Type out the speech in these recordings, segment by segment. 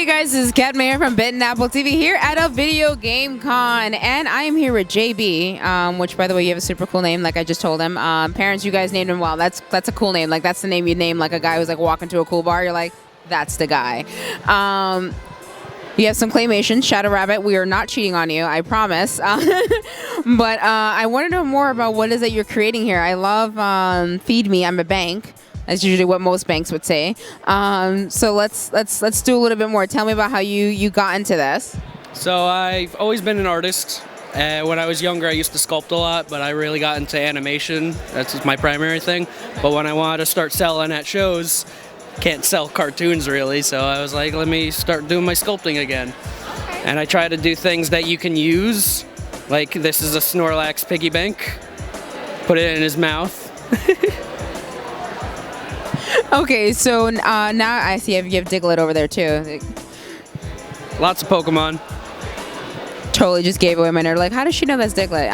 guys, this is Cadma from Bit and Apple TV here at a video game con, and I am here with JB, which by the way you have a super cool name, like I just told him. Parents, you guys named him well. That's a cool name. Like that's the name you name like a guy who's like walking to a cool bar. You're like, that's the guy. You have some claymation, Shadow Rabbit. We are not cheating on you, I promise. But I want to know more about what is it you're creating here. I love Feed Me. I'm a bank. That's usually what most banks would say. So let's do a little bit more. Tell me about how you got into this. So I've always been an artist. When I was younger, I used to sculpt a lot, but I really got into animation. That's my primary thing. But when I wanted to start selling at shows, can't sell cartoons really, so I was like, let me start doing my sculpting again. And I try to do things that you can use, like this is a Snorlax piggy bank. Put it in his mouth. Okay, so now I see you have Diglett over there too. Lots of Pokemon. Totally just gave away my nerd. Like, how does she know that's Diglett?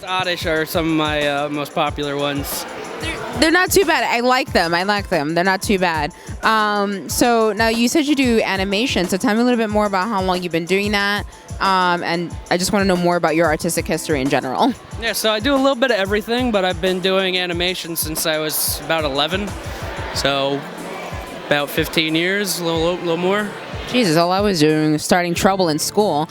Oddish are some of my most popular ones. They're not too bad. I like them. They're not too bad. So now you said you do animation. So tell me a little bit more about how long you've been doing that. And I just want to know more about your artistic history in general. Yeah, so I do a little bit of everything, but I've been doing animation since I was about 11. So about 15 years, a little more. Jesus, all I was doing was starting trouble in school.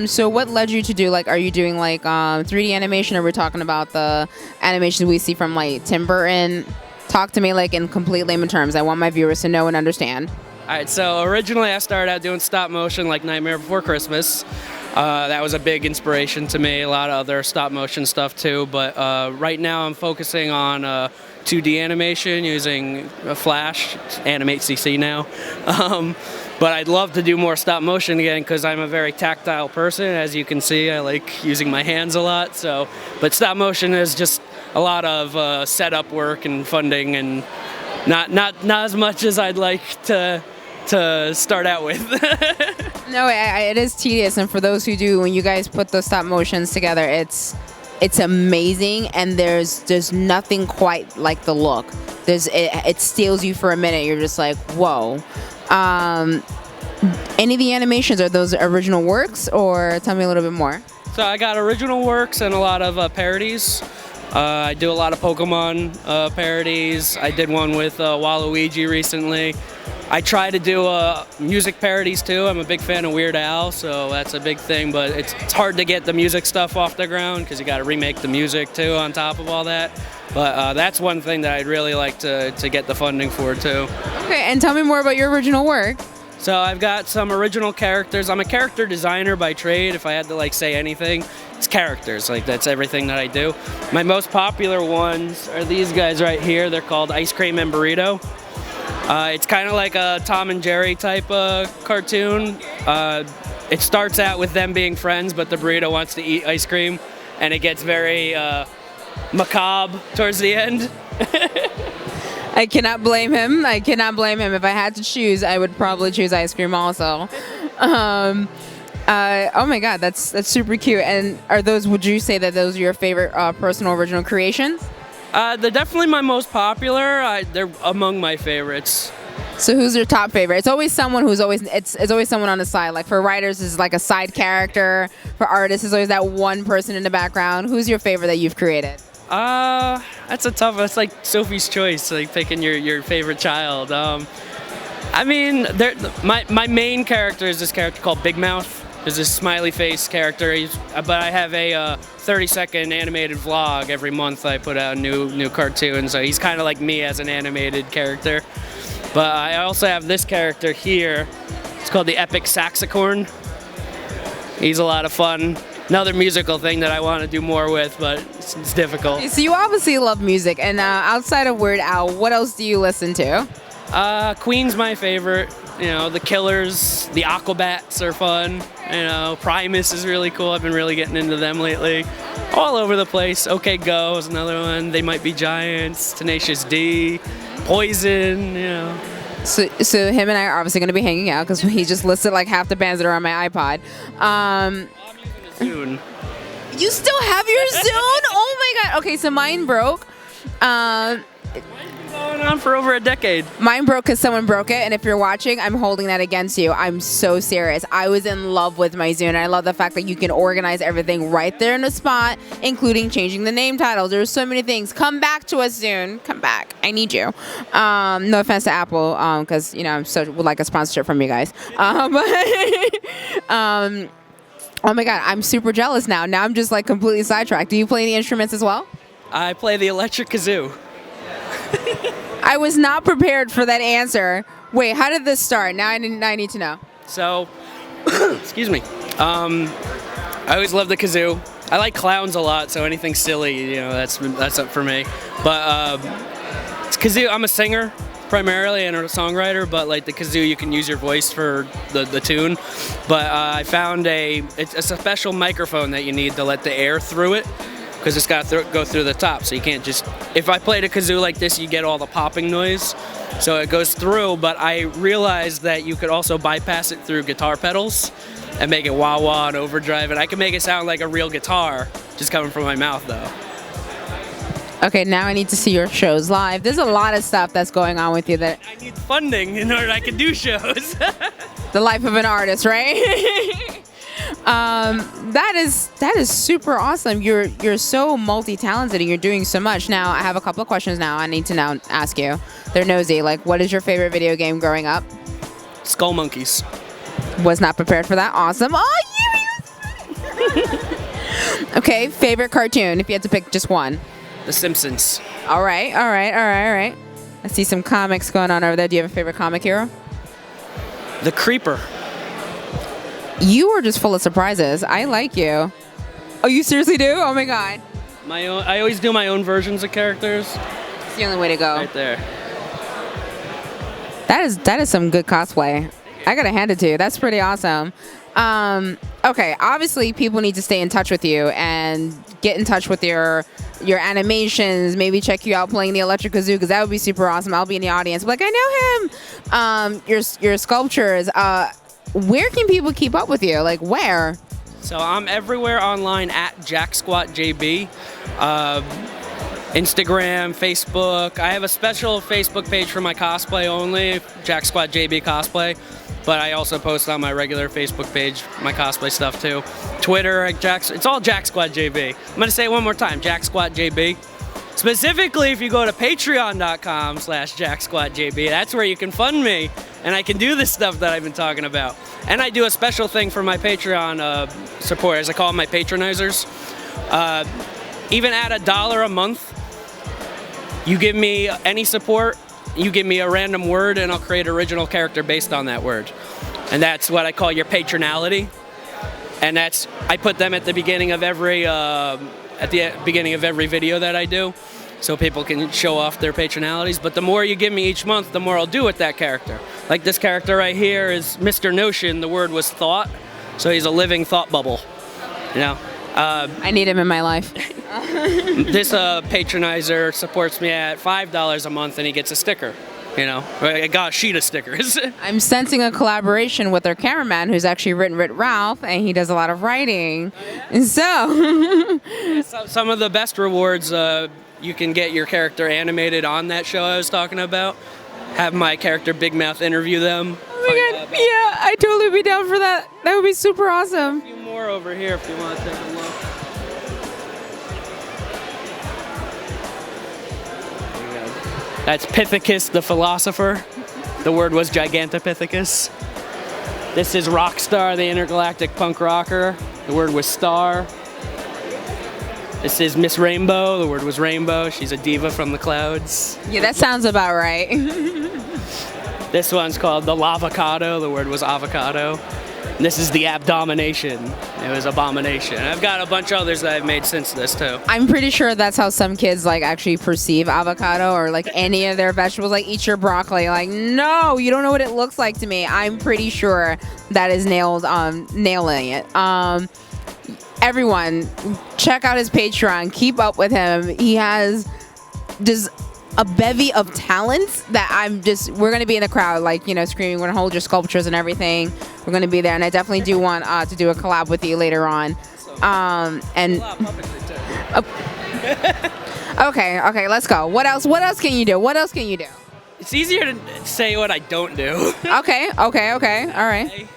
So what led you to do, like, are you doing like 3D animation, or we're talking about the animations we see from like Tim Burton? Talk to me like in complete layman terms. I want my viewers to know and understand. All right, so originally I started out doing stop motion like Nightmare Before Christmas. That was a big inspiration to me, a lot of other stop motion stuff too, but right now I'm focusing on 2D animation using Flash, Animate CC now. But I'd love to do more stop motion again because I'm a very tactile person. As you can see, I like using my hands a lot. So, but stop motion is just a lot of setup work and funding, and not as much as I'd like to start out with. No, it is tedious, and for those who do, when you guys put those stop motions together, it's amazing, and there's nothing quite like the look. It steals you for a minute. You're just like, whoa. Any of the animations, are those original works, or tell me a little bit more? So I got original works and a lot of parodies. I do a lot of Pokemon parodies. I did one with Waluigi recently. I try to do music parodies too. I'm a big fan of Weird Al, so that's a big thing, but it's hard to get the music stuff off the ground because you got to remake the music too on top of all that. But that's one thing that I'd really like to get the funding for too. Okay, and tell me more about your original work. So I've got some original characters. I'm a character designer by trade. If I had to like say anything, it's characters. Like that's everything that I do. My most popular ones are these guys right here. They're called Ice Cream and Burrito. It's kind of like a Tom and Jerry type cartoon. It starts out with them being friends, but the burrito wants to eat ice cream, and it gets very macabre towards the end. I cannot blame him. If I had to choose, I would probably choose ice cream also. Oh my God, that's super cute. And would you say that those are your favorite personal original creations? They're definitely my most popular. They're among my favorites. So who's your top favorite? It's always someone it's always someone on the side. Like for writers, it's like a side character. For artists, it's always that one person in the background. Who's your favorite that you've created? That's a tough. That's like Sophie's Choice, like picking your favorite child. I mean, my main character is this character called Big Mouth. There's this smiley face character, but I have a 30-second animated vlog every month. I put out a new cartoon, so he's kind of like me as an animated character. But I also have this character here. It's called the Epic Saxocorn. He's a lot of fun. Another musical thing that I want to do more with, but it's difficult. So you obviously love music, and outside of Weird Al, what else do you listen to? Queen's my favorite. You know, the Killers, the Aquabats are fun. You know, Primus is really cool. I've been really getting into them lately. All over the place. OK Go is another one. They Might Be Giants, Tenacious D, Poison, you know. So him and I are obviously going to be hanging out because he just listed like half the bands that are on my iPod. I'm using a Zune. You still have your Zune? Oh my God. Okay, so mine broke. Mine's been going going on for over a decade. Mine broke because someone broke it, and if you're watching, I'm holding that against you. I'm so serious. I was in love with my Zune. I love the fact that you can organize everything right there in the spot, including changing the name titles. There's so many things. Come back to us, Zune. Come back. I need you. No offense to Apple, because I'm would like a sponsorship from you guys. Oh my God, I'm super jealous now. Now I'm just like completely sidetracked. Do you play any instruments as well? I play the electric kazoo. I was not prepared for that answer. Wait, how did this start? Now I need to know. So, excuse me. I always loved the kazoo. I like clowns a lot, so anything silly, that's up for me. But it's kazoo. I'm a singer primarily and a songwriter, but like the kazoo, you can use your voice for the tune. But I found it's a special microphone that you need to let the air through it, because it's got to go through the top. So you can't just, if I played a kazoo like this, you get all the popping noise. So it goes through, but I realized that you could also bypass it through guitar pedals and make it wah-wah and overdrive it. I can make it sound like a real guitar, just coming from my mouth though. Okay, now I need to see your shows live. There's a lot of stuff that's going on with you that... I need funding in order I can do shows. The life of an artist, right? That is super awesome. You're so multi-talented and you're doing so much. Now, I have a couple of questions now I need to now ask you. They're nosy. Like, what is your favorite video game growing up? Skull Monkeys. Was not prepared for that. Awesome. Oh, you! Okay, favorite cartoon, if you had to pick just one. The Simpsons. All right. I see some comics going on over there. Do you have a favorite comic hero? The Creeper. You are just full of surprises. I like you. Oh, you seriously do? Oh my God. I always do my own versions of characters. It's the only way to go. Right there. That is some good cosplay. I gotta hand it to you. That's pretty awesome. Okay, obviously people need to stay in touch with you and get in touch with your animations. Maybe check you out playing the electric kazoo, because that would be super awesome. I'll be in the audience. Like, I know him. Your sculptures. Where can people keep up with you? Like, where? So I'm everywhere online at JackSquatJB. Instagram, Facebook. I have a special Facebook page for my cosplay only, JackSquatJB Cosplay. But I also post on my regular Facebook page my cosplay stuff too. Twitter, it's all JackSquatJB. I'm gonna say it one more time, JackSquatJB. Specifically, if you go to patreon.com/JackSquatJB, that's where you can fund me, and I can do this stuff that I've been talking about. And I do a special thing for my Patreon supporters. I call them my patronizers. Even at $1 a month, you give me any support, you give me a random word, and I'll create an original character based on that word. And that's what I call your patronality. And I put them at the beginning of every video that I do, so people can show off their patronalities. But the more you give me each month, the more I'll do with that character. Like this character right here is Mr. Notion. The word was thought, so he's a living thought bubble. I need him in my life. This patronizer supports me at $5 a month, and he gets a sticker. I got a sheet of stickers. I'm sensing a collaboration with our cameraman, who's actually written Ralph, and he does a lot of writing. And so, some of the best rewards, you can get your character animated on that show I was talking about. Have my character Big Mouth interview them. Oh my God, yeah, I'd totally be down for that. That would be super awesome. A few more over here if you want to take a look. That's Pithecus the philosopher. The word was Gigantopithecus. This is Rockstar, the intergalactic punk rocker. The word was star. This is Miss Rainbow. The word was rainbow. She's a diva from the clouds. Yeah, that sounds about right. This one's called the Lavocado. The word was avocado. And this is the Abdomination. It was abomination. I've got a bunch of others that I've made since this too. I'm pretty sure that's how some kids like actually perceive avocado or like any of their vegetables. Like, eat your broccoli. Like, no, you don't know what it looks like to me. I'm pretty sure that is nailing it. Everyone, check out his Patreon. Keep up with him. He has just a bevy of talents that we're going to be in the crowd, like, screaming, we're going to hold your sculptures and everything. We're going to be there. And I definitely do want to do a collab with you later on. Okay, okay, let's go. What else? What else can you do? What else can you do? It's easier to say what I don't do. Okay, okay, okay. All right.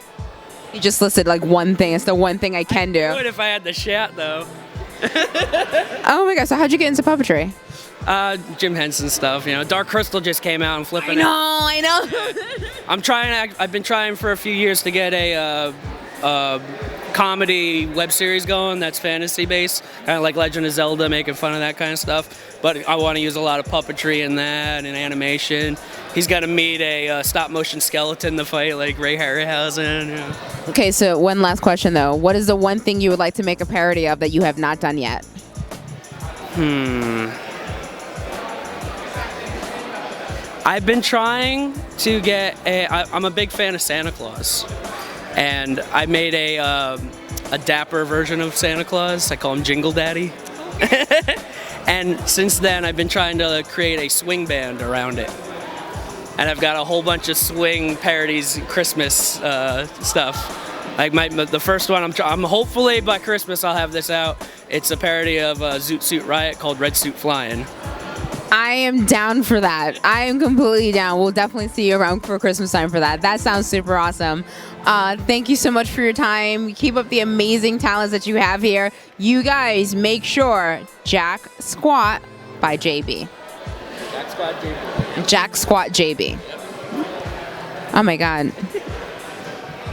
You just listed like one thing. It's the one thing I can do. I would if I had the shot, though. Oh my gosh, so how'd you get into puppetry? Jim Henson stuff, you know. Dark Crystal just came out. I'm flipping it. I know. I've been trying for a few years to get a comedy web series going that's fantasy based, kind of like Legend of Zelda, making fun of that kind of stuff. But I want to use a lot of puppetry in that and animation. He's got to meet a stop motion skeleton to fight like Ray Harryhausen. You know. Okay, so one last question though. What is the one thing you would like to make a parody of that you have not done yet? I've been trying to get I'm a big fan of Santa Claus, and I made a dapper version of Santa Claus. I call him Jingle Daddy. And since then, I've been trying to create a swing band around it. And I've got a whole bunch of swing parodies, Christmas stuff. Like the first one, I'm hopefully by Christmas I'll have this out. It's a parody of Zoot Suit Riot called Red Suit Flying. I am down for that. I am completely down. We'll definitely see you around for Christmas time for that. That sounds super awesome. Thank you so much for your time. Keep up the amazing talents that you have here. You guys make sure Jack Squat by JB. Jack Squat JB. Jack Squat JB. Yep. Oh my God.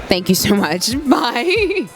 Thank you so much. Bye.